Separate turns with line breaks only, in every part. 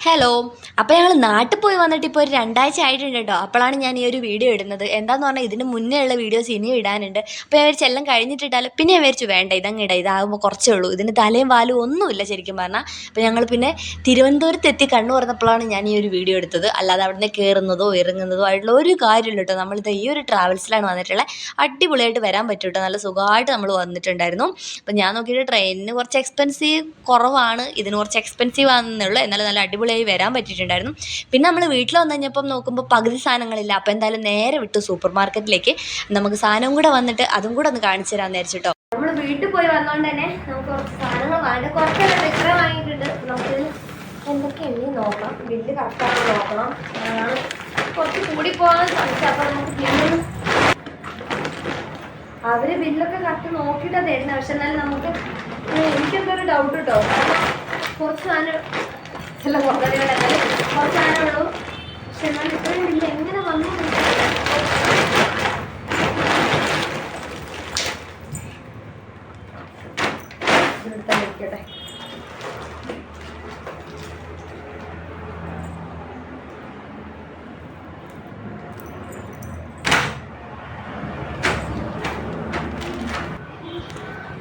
Hello. അപ്പോൾ ഞങ്ങൾ നാട്ടിൽ പോയി വന്നിട്ട് ഇപ്പോൾ ഒരു 2 ആഴ്ച ആയിട്ടുണ്ട് കേട്ടോ. അപ്പോഴാണ് ഞാൻ ഈ ഒരു വീഡിയോ ഇടുന്നത്. എന്താണെന്ന് പറഞ്ഞാൽ ഇതിന് മുന്നേ ഉള്ള വീഡിയോസ് ഇനിയും ഇടാനുണ്ട്. അപ്പോൾ ഞാൻ വിചാരിച്ചു എല്ലാം കഴിഞ്ഞിട്ടിട്ടാലും. പിന്നെ ഞാൻ വിചാരിച്ചു വേണ്ട ഇതങ്ങ് ഇടാം, ഇതാകുമ്പോൾ കുറച്ചേ ഉള്ളൂ, ഇതിന് തലയും വാലും ഒന്നുമില്ല ശരിക്കും പറഞ്ഞാൽ. അപ്പോൾ ഞങ്ങൾ പിന്നെ തിരുവനന്തപുരത്ത് എത്തി കണ്ണു തുറന്നപ്പോഴാണ് ഞാൻ ഈ ഒരു വീഡിയോ എടുത്തത്. അല്ലാതെ അവിടെ നിന്ന് കയറുന്നതോ ഇറങ്ങുന്നതോ ആയിട്ടുള്ള ഒരു കാര്യമില്ല കേട്ടോ. നമ്മളിത് ഈ ഒരു ട്രാവൽസിലാണ് വന്നിട്ടുള്ളത്. അടിപൊളിയായിട്ട് വരാൻ പറ്റും കേട്ടോ. നല്ല സുഖമായിട്ട് നമ്മൾ വന്നിട്ടുണ്ടായിരുന്നു. അപ്പോൾ ഞാൻ നോക്കിയിട്ട് ട്രെയിനിന് കുറച്ച് എക്സ്പെൻസീവ് കുറവാണ്, ഇതിന് കുറച്ച് എക്സ്പെൻസീവ് ആണെന്നുള്ളൂ. എന്നാലും നല്ല അടിപൊളിയായി വരാൻ പറ്റിയിട്ടുണ്ടായിരുന്നു. പിന്നെ നമ്മൾ വീട്ടിൽ വന്നു കഴിഞ്ഞപ്പം നോക്കുമ്പോൾ പകുതി സാധനങ്ങളില്ല. അപ്പോൾ എന്തായാലും നേരെ വിട്ടു സൂപ്പർ മാർക്കറ്റിലേക്ക്. നമുക്ക് സാധനവും കൂടെ വന്നിട്ട് അതും കൂടെ ഒന്ന് കാണിച്ചു തരാമെന്ന് വിചാരിച്ചിട്ടോ. നമ്മൾ വീട്ടിൽ പോയി വന്നോണ്ട് തന്നെ നമുക്ക് കുറച്ച് സാധനങ്ങൾ വാങ്ങി, കുറച്ചൊക്കെ എത്ര വാങ്ങിയിട്ടുണ്ട്. നമുക്ക് എന്തൊക്കെയുണ്ട് നോക്കാം, ബില്ല് കറക്റ്റായിട്ട് നോക്കണം. കുറച്ച് കൂടി പോകാൻ ശ്രമിച്ചത്. അപ്പോൾ നമുക്ക് ബില്ല് അവർ ബില്ലൊക്കെ കറക്റ്റ് നോക്കിയിട്ടാണ് തരുന്നത്. പക്ഷെ എന്നാലും നമുക്ക് എനിക്കെന്തൊരു ഡൗട്ട് കേട്ടോ. കുറച്ച് സാധനം ചില കുറച്ച് സാധനമുള്ളൂ. പക്ഷെ എന്നാൽ ഇത്രയും ബില്ല് എങ്ങനെ വന്നു ഇരിക്കട്ടെ.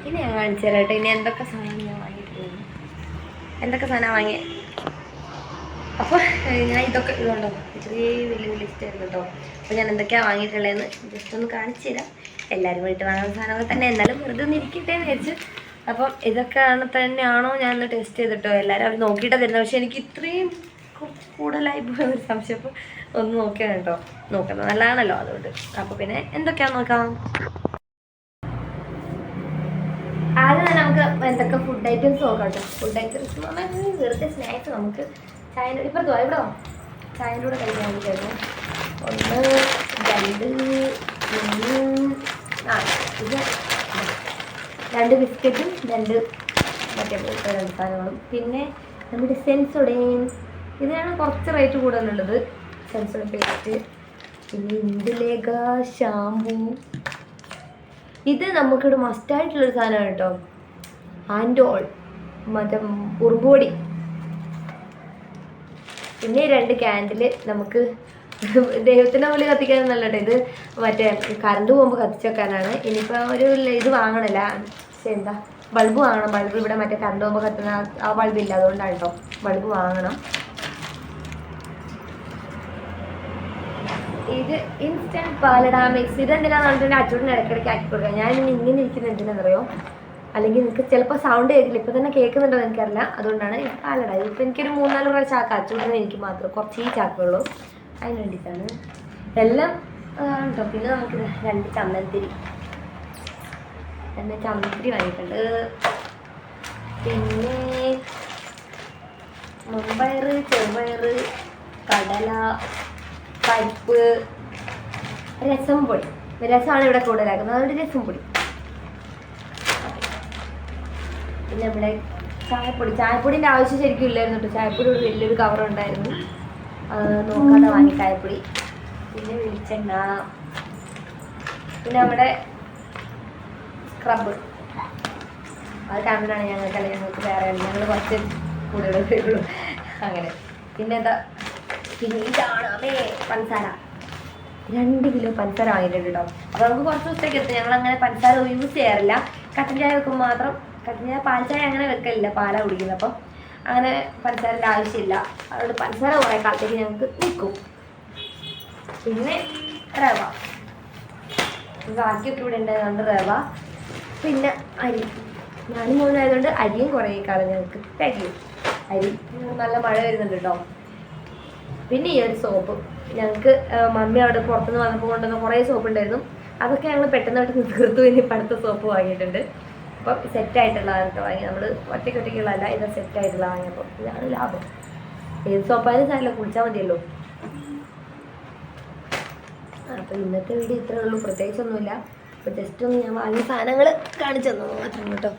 ഇനി ഞാൻ കാണിച്ചു തരാം കേട്ടോ. ഇനി എന്തൊക്കെ സാധനം ഞാൻ വാങ്ങിയിട്ടുണ്ട്, എന്തൊക്കെ സാധനം വാങ്ങിയ. അപ്പോൾ ഞാൻ ഇതൊക്കെ ഇതുണ്ടോ ചെറിയ വലിയ ലിസ്റ്റ് ആയിരുന്നു കേട്ടോ. അപ്പോൾ ഞാൻ എന്തൊക്കെയാണ് വാങ്ങിയിട്ടുള്ളതെന്ന് ജസ്റ്റ് ഒന്ന് കാണിച്ചു തരാം. എല്ലാവരും വീട്ടിൽ വാങ്ങുന്ന സാധനമൊക്കെ തന്നെ, എന്നാലും വെറുതെ ഒന്ന് ഇരിക്കട്ടെ എന്ന് വിചാരിച്ചു. അപ്പം ഇതൊക്കെ തന്നെയാണോ ഞാൻ ഒന്ന് ടെസ്റ്റ് ചെയ്തിട്ടോ. എല്ലാവരും അവർ നോക്കിയിട്ടാണ് തരുന്നത്. പക്ഷേ എനിക്ക് ഇത്രയും കുറച്ച് കൂടുതലായി പോയൊരു സംശയം. അപ്പോൾ ഒന്ന് നോക്കിയാണ് കേട്ടോ. നോക്കുന്നത് നല്ലതാണല്ലോ, അതുകൊണ്ട്. അപ്പോൾ പിന്നെ എന്തൊക്കെയാണെന്ന് നോക്കാം. ആദ്യം തന്നെ നമുക്ക് എന്തൊക്കെ ഫുഡ് ഐറ്റംസ് നോക്കാം കേട്ടോ. ഫുഡ് ഐറ്റംസ് എന്ന് പറഞ്ഞാൽ വെറുതെ സ്നാക്സ് നമുക്ക് ചായൻ്റെ ഇപ്പുറത്തോ ഇവിടെ ചായൻ്റെ കൂടെ കഴിക്കാൻ വേണ്ടിയിട്ടായിരുന്നു. 1 2 3 ഇത് 2 ബിസ്ക്കറ്റും 2 മറ്റേ 2 സാധനങ്ങളും. പിന്നെ നമ്മുടെ സെൻസോഡൈൻ, ഇതിനാണ് കുറച്ച് റേറ്റ് കൂടുതലുള്ളത്. സെൻസോഡൈൻ പേസ്റ്റ്, പിന്നെ ഇന്ദുലേഖ ഷാമ്പൂ. ഇത് നമുക്കിവിടെ മസ്റ്റായിട്ടുള്ളൊരു സാധനമാണ് കേട്ടോ. ആൻഡോൾ മറ്റേ ഉറുമ്പുപൊടി. പിന്നെ 2 ക്യാൻഡിൽ നമുക്ക് ദൈവത്തിൻ്റെ മുകളിൽ കത്തിക്കാനും നല്ല കേട്ടോ. ഇത് മറ്റേ കറണ്ട് പോകുമ്പോൾ കത്തിച്ച് വെക്കാനാണ്. ഇനിയിപ്പോൾ ഒരു ഇത് വാങ്ങണല്ല, എന്താ ബൾബ് വാങ്ങണം. ബൾബ് ഇവിടെ മറ്റേ കറണ്ട് പോകുമ്പോൾ കത്തുന്ന ആ ബൾബില്ല, അതുകൊണ്ടാണ് കേട്ടോ. ബൾബ് വാങ്ങണം. ഇത് ഇൻസ്റ്റൻറ്റ് പാലട മിക്സ്. ഇതെന്തിനാന്ന് പറഞ്ഞിട്ടുണ്ടെങ്കിൽ അച്ചൂട്ടിന് ഇടയ്ക്കിടയ്ക്ക് ആക്കി കൊടുക്കാം. ഞാൻ ഇങ്ങനെ ഇരിക്കുന്ന എന്തിനാണെന്നറിയോ, അല്ലെങ്കിൽ നിങ്ങൾക്ക് ചിലപ്പോൾ സൗണ്ട് കേൾക്കില്ല. ഇപ്പോൾ തന്നെ കേൾക്കുന്നുണ്ടോ എന്ന് എനിക്കറിയില്ല, അതുകൊണ്ടാണ് ഇത് പാലട. ഇപ്പോൾ എനിക്കൊരു 3-4 പ്രാവശ്യം ചാക്ക് അച്ചൂട്ടിന് എനിക്ക് മാത്രം കുറച്ച് ഈ ചാക്കുള്ളൂ, അതിന് വേണ്ടിയിട്ടാണ് എല്ലാം കേട്ടോ. പിന്നെ നമുക്ക് 2 ചമ്മന്തിരി വാങ്ങിയിട്ടുണ്ട്. പിന്നെ മമ്പയർ, ചെറുപയർ, കടല, പരിപ്പ്, രസം പൊടി. രസമാണ് ഇവിടെ കൂടുതലാക്കുന്നത്, അതുകൊണ്ട് രസം പൊടി. പിന്നെ ഇവിടെ ചായപ്പൊടിൻ്റെ ആവശ്യം ശരിക്കും ഇല്ലായിരുന്നു കേട്ടോ. ചായപ്പൊടി ഒരു വലിയൊരു കവറുണ്ടായിരുന്നു, നോക്കാതെ വാങ്ങി ചായപ്പൊടി. പിന്നെ വെളിച്ചെണ്ണ, പിന്നെ നമ്മുടെ സ്ക്രബ്. അത് കണ്ടിട്ടാണ് ഞങ്ങൾക്ക്, അല്ലെങ്കിൽ ഞങ്ങൾക്ക് വേറെ ഞങ്ങൾ കുറച്ച് കൂടുതൽ വരുള്ളൂ അങ്ങനെ. പിന്നെ എന്താ, പിന്നെ ഇതാണ് പഞ്ചസാര. 2 കിലോ പഞ്ചസാര വാങ്ങിയിട്ടുണ്ട് കേട്ടോ. അപ്പോൾ നമുക്ക് കുറച്ച് ദിവസത്തേക്ക് എത്തും. ഞങ്ങളങ്ങനെ പഞ്ചസാര യൂസ് ചെയ്യാറില്ല. കട്ടൻ ചായ വെക്കുമ്പോൾ മാത്രം. കട്ടൻ ചായ പാൽ ചായ അങ്ങനെ വെക്കലില്ല, പാലാ കുടിക്കുന്നത്. അപ്പം അങ്ങനെ പഞ്ചസാരൻ്റെ ആവശ്യമില്ല. അതുകൊണ്ട് പഞ്ചസാര കുറേ കാലത്തേക്ക് ഞങ്ങൾക്ക് നിൽക്കും. പിന്നെ റവ, ബാക്കിയൊക്കെ ഇവിടെ ഉണ്ടായതുകൊണ്ട് റവ. പിന്നെ അരി, ഞാനും മോനായതുകൊണ്ട് അരിയും കുറേ കാലം ഞങ്ങൾക്ക് തികയും. അരി നല്ല മഴ വരുന്നുണ്ട് കേട്ടോ. പിന്നെ ഈ ഒരു സോപ്പ്, ഞങ്ങൾക്ക് മമ്മി അവിടെ പുറത്തുനിന്ന് വന്നപ്പോൾ കൊണ്ടുവന്ന കുറേ സോപ്പ് ഉണ്ടായിരുന്നു. അതൊക്കെ ഞങ്ങൾ പെട്ടെന്നായിട്ട് തീർത്തു. ഇനി അടുത്ത സോപ്പ് വാങ്ങിയിട്ടുണ്ട്. അപ്പം സെറ്റായിട്ടുള്ളതാണ് കേട്ടോ വാങ്ങി. നമ്മൾ ഒറ്റയ്ക്കുള്ളതല്ല, ഇത് സെറ്റായിട്ടുള്ള വാങ്ങിയപ്പോൾ ഇതാണ് ലാഭം. ഏത് സോപ്പായാലും സാരമില്ല, കുളിച്ചാൽ മതിയല്ലോ. അപ്പോൾ ഇന്നത്തെ വീഡിയോ ഇത്രയേ ഉള്ളൂ, പ്രത്യേകിച്ചൊന്നുമില്ല. അപ്പോൾ ജസ്റ്റ് ഒന്ന് ഞാൻ വാങ്ങിയ സാധനങ്ങൾ കാണിച്ചു തന്നു മാത്രം കേട്ടോ.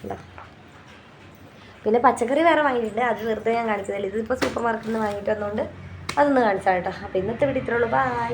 ഉണ്ടോ. പിന്നെ പച്ചക്കറി വേറെ വാങ്ങിയിട്ടുണ്ട്, അത് വെറുതെ ഞാൻ കാണിച്ചതല്ലേ. ഇതിപ്പോൾ സൂപ്പർ മാർക്കറ്റിൽ നിന്ന് വാങ്ങിയിട്ട് വന്നുകൊണ്ട് അതൊന്ന് കാണിച്ചാൽ കേട്ടോ. അപ്പോൾ ഇന്നത്തെ വീഡിയോ ഇത്രയേ ഉള്ളൂ. ബൈ.